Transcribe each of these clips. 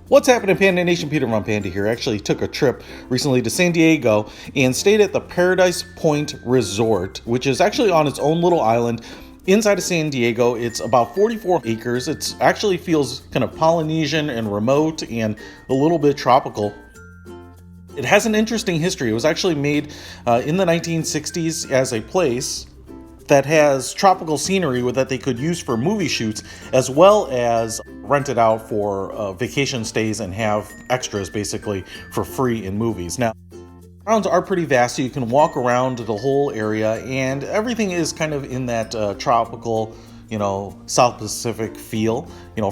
What's happening, Panda Nation? Peter from Panda here. Actually took a trip recently to San Diego and stayed at the Paradise Point Resort, which is actually on its own little island inside of San Diego. It's about 44 acres. It actually feels kind of Polynesian and remote and a little bit tropical. It has an interesting history. It was actually made in the 1960s as a place that has tropical scenery that they could use for movie shoots, as well as rent it out for vacation stays and have extras basically for free in movies. Now, grounds are pretty vast, so you can walk around the whole area, and everything is kind of in that tropical, South Pacific feel,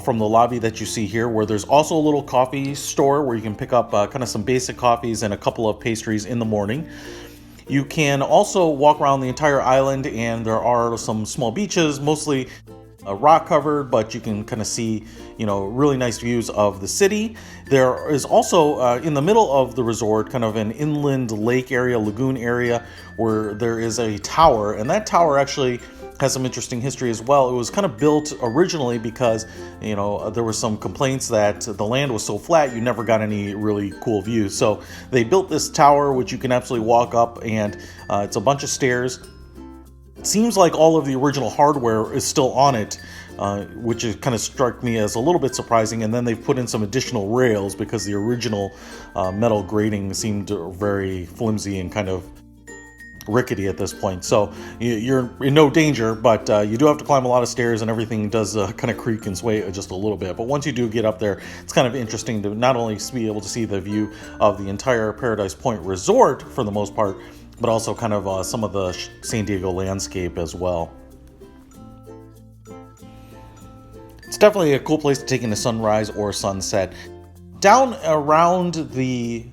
from the lobby that you see here, where there's also a little coffee store where you can pick up kind of some basic coffees and a couple of pastries in the morning. You can also walk around the entire island, and there are some small beaches, mostly rock covered, but you can kind of see, really nice views of the city. There is also in the middle of the resort kind of an inland lake area, lagoon area, where there is a tower, and that tower actually has some interesting history as well. It was kind of built originally because, there were some complaints that the land was so flat you never got any really cool views. So they built this tower, which you can absolutely walk up, and it's a bunch of stairs. It seems like all of the original hardware is still on it, which is kind of struck me as a little bit surprising. And then they've put in some additional rails because the original metal grating seemed very flimsy and kind of rickety at this point. So you're in no danger, but you do have to climb a lot of stairs, and everything does kind of creak and sway just a little bit. But once you do get up there, it's kind of interesting to not only be able to see the view of the entire Paradise Point Resort for the most part, but also kind of some of the San Diego landscape as well. It's definitely a cool place to take in a sunrise or sunset. Down around the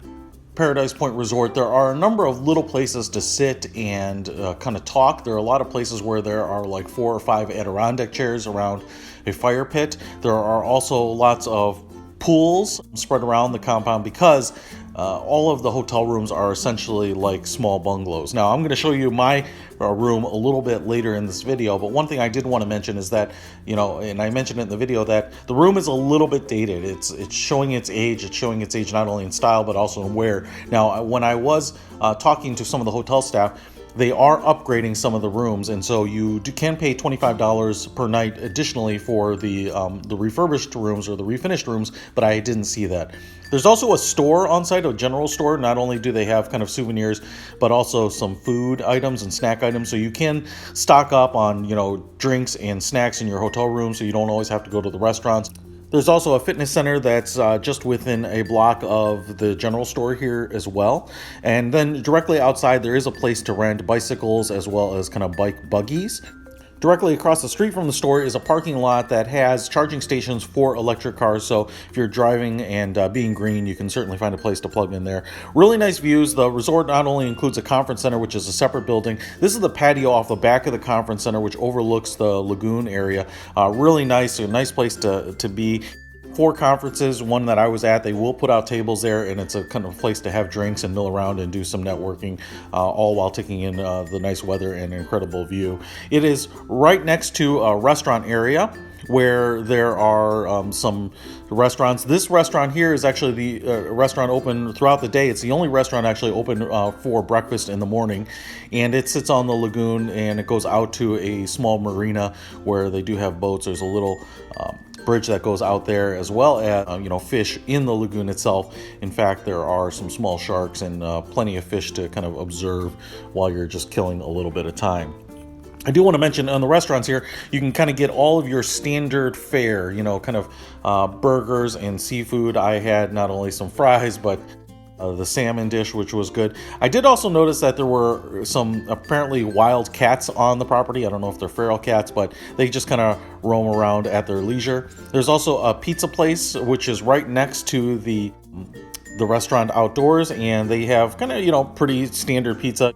Paradise Point Resort, there are a number of little places to sit and kind of talk. There are a lot of places where there are like 4 or 5 Adirondack chairs around a fire pit. There are also lots of pools spread around the compound because all of the hotel rooms are essentially like small bungalows. Now, I'm going to show you my room a little bit later in this video, but one thing I did want to mention is that, and I mentioned it in the video, that the room is a little bit dated. It's showing its age. It's showing its age not only in style, but also in wear. Now, when I was talking to some of the hotel staff, they are upgrading some of the rooms, and so you can pay $25 per night additionally for the refurbished rooms or the refinished rooms, but I didn't see that. There's also a store on site, a general store. Not only do they have kind of souvenirs, but also some food items and snack items, so you can stock up on, drinks and snacks in your hotel room, so you don't always have to go to the restaurants. There's also a fitness center that's just within a block of the general store here as well. And then directly outside, there is a place to rent bicycles as well as kind of bike buggies. Directly across the street from the store is a parking lot that has charging stations for electric cars. So if you're driving and being green, you can certainly find a place to plug in there. Really nice views. The resort not only includes a conference center, which is a separate building. This is the patio off the back of the conference center, which overlooks the lagoon area. Really nice, a nice place to be. 4 conferences, one that I was at, they will put out tables there, and it's a kind of place to have drinks and mill around and do some networking, all while taking in the nice weather and incredible view. It is right next to a restaurant area where there are some restaurants. This restaurant here is actually the restaurant open throughout the day. It's the only restaurant actually open for breakfast in the morning, and it sits on the lagoon, and it goes out to a small marina where they do have boats. There's a little bridge that goes out there, as well as fish in the lagoon itself. In fact, there are some small sharks and plenty of fish to kind of observe while you're just killing a little bit of time. I do want to mention on the restaurants here, you can kind of get all of your standard fare, kind of burgers and seafood. I had not only some fries, but the salmon dish, which was good. I did also notice that there were some apparently wild cats on the property. I don't know if they're feral cats, but they just kind of roam around at their leisure. There's also a pizza place, which is right next to the restaurant outdoors, and they have kind of, pretty standard pizza.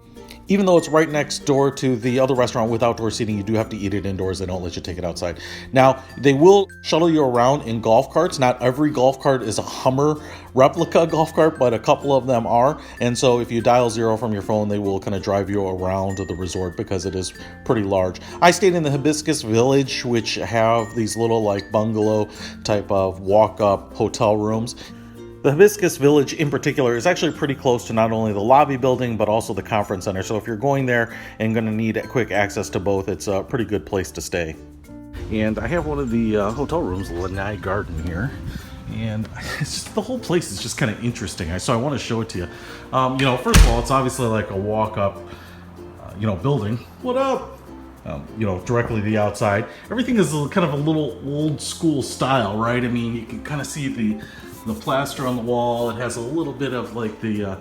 Even though it's right next door to the other restaurant with outdoor seating, you do have to eat it indoors. They don't let you take it outside. Now, they will shuttle you around in golf carts. Not every golf cart is a Hummer replica golf cart, but a couple of them are. And so if you dial 0 from your phone, they will kind of drive you around the resort because it is pretty large. I stayed in the Hibiscus Village, which have these little like bungalow type of walk-up hotel rooms. The Hibiscus Village in particular is actually pretty close to not only the lobby building, but also the conference center. So if you're going there and going to need quick access to both, it's a pretty good place to stay. And I have one of the hotel rooms, Lanai Garden here. And it's just, the whole place is just kind of interesting. So I want to show it to you. First of all, it's obviously like a walk-up, building. What up? Directly to the outside. Everything is kind of a little old school style, right? I mean, you can kind of see the plaster on the wall. It has a little bit of like the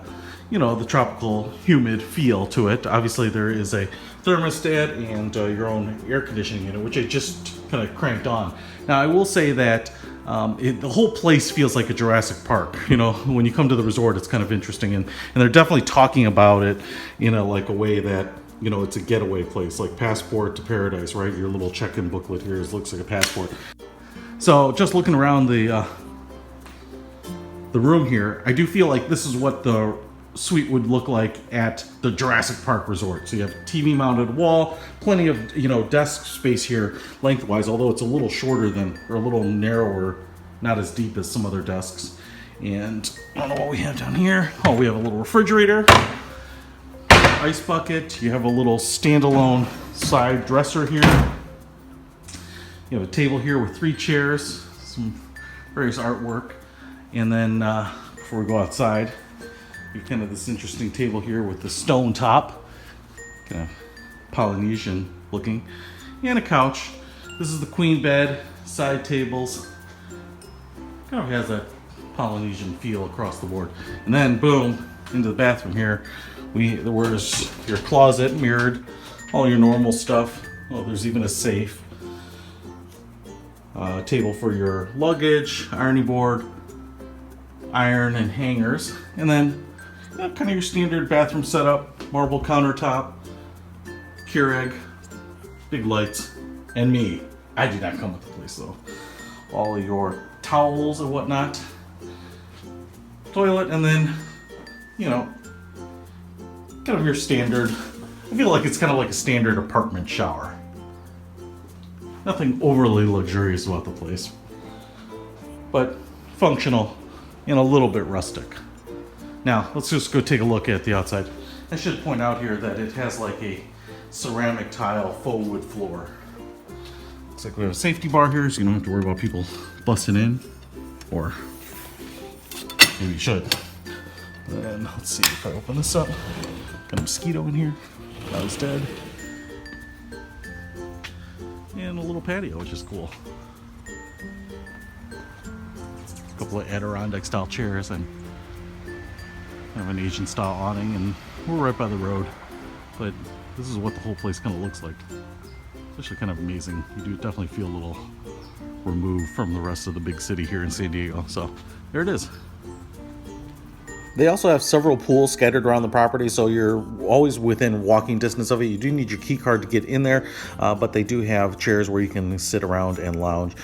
tropical humid feel to it. Obviously there is a thermostat and your own air conditioning unit, which I just kind of cranked on. Now I will say that the whole place feels like a Jurassic Park. When you come to the resort, it's kind of interesting, and they're definitely talking about it in like a way that it's a getaway place, like Passport to Paradise, right? Your little check-in booklet here looks like a passport. So just looking around the room here, I do feel like this is what the suite would look like at the Jurassic Park resort. So you have TV mounted wall, plenty of desk space here lengthwise, although it's a little shorter or a little narrower, not as deep as some other desks. And I don't know what we have down here. Oh, we have a little refrigerator, ice bucket. You have a little standalone side dresser here. You have a table here with 3 chairs, some various artwork. And then before we go outside, you have kind of this interesting table here with the stone top, kind of Polynesian looking, and a couch. This is the queen bed, side tables. Kind of has a Polynesian feel across the board. And then boom, into the bathroom here. There's your closet mirrored, all your normal stuff. Oh, there's even a safe. Table for your luggage, ironing board, iron and hangers, and then kind of your standard bathroom setup, marble countertop, Keurig, big lights, and me. I did not come with the place though. All of your towels and whatnot, toilet, and then kind of your standard. I feel like it's kind of like a standard apartment shower. Nothing overly luxurious about the place, but functional and a little bit rustic. Now, let's just go take a look at the outside. I should point out here that it has like a ceramic tile faux wood floor. Looks like we have a safety bar here, so you don't have to worry about people busting in, or maybe you should. And let's see if I open this up. Got a mosquito in here. That was dead. And a little patio, which is cool. A couple of Adirondack style chairs and kind of an Asian style awning, and we're right by the road. But this is what the whole place kind of looks like. It's actually kind of amazing. You do definitely feel a little removed from the rest of the big city here in San Diego. So there it is. They also have several pools scattered around the property, so you're always within walking distance of it. You do need your key card to get in there, but they do have chairs where you can sit around and lounge.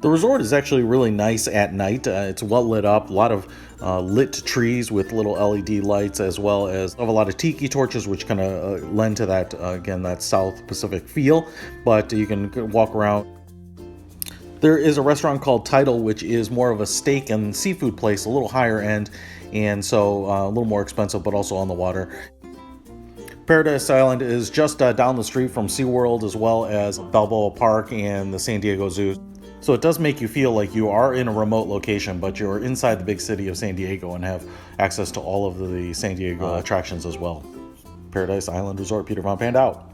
The resort is actually really nice at night. It's well lit up, a lot of lit trees with little LED lights, as well as a lot of tiki torches, which kind of lend to that, again, that South Pacific feel, but you can walk around. There is a restaurant called Untitled, which is more of a steak and seafood place, a little higher end, and so a little more expensive, but also on the water. Paradise Island is just down the street from SeaWorld, as well as Balboa Park and the San Diego Zoo. So it does make you feel like you are in a remote location, but you're inside the big city of San Diego and have access to all of the San Diego attractions as well. Paradise Island Resort, Peter Von Panda out.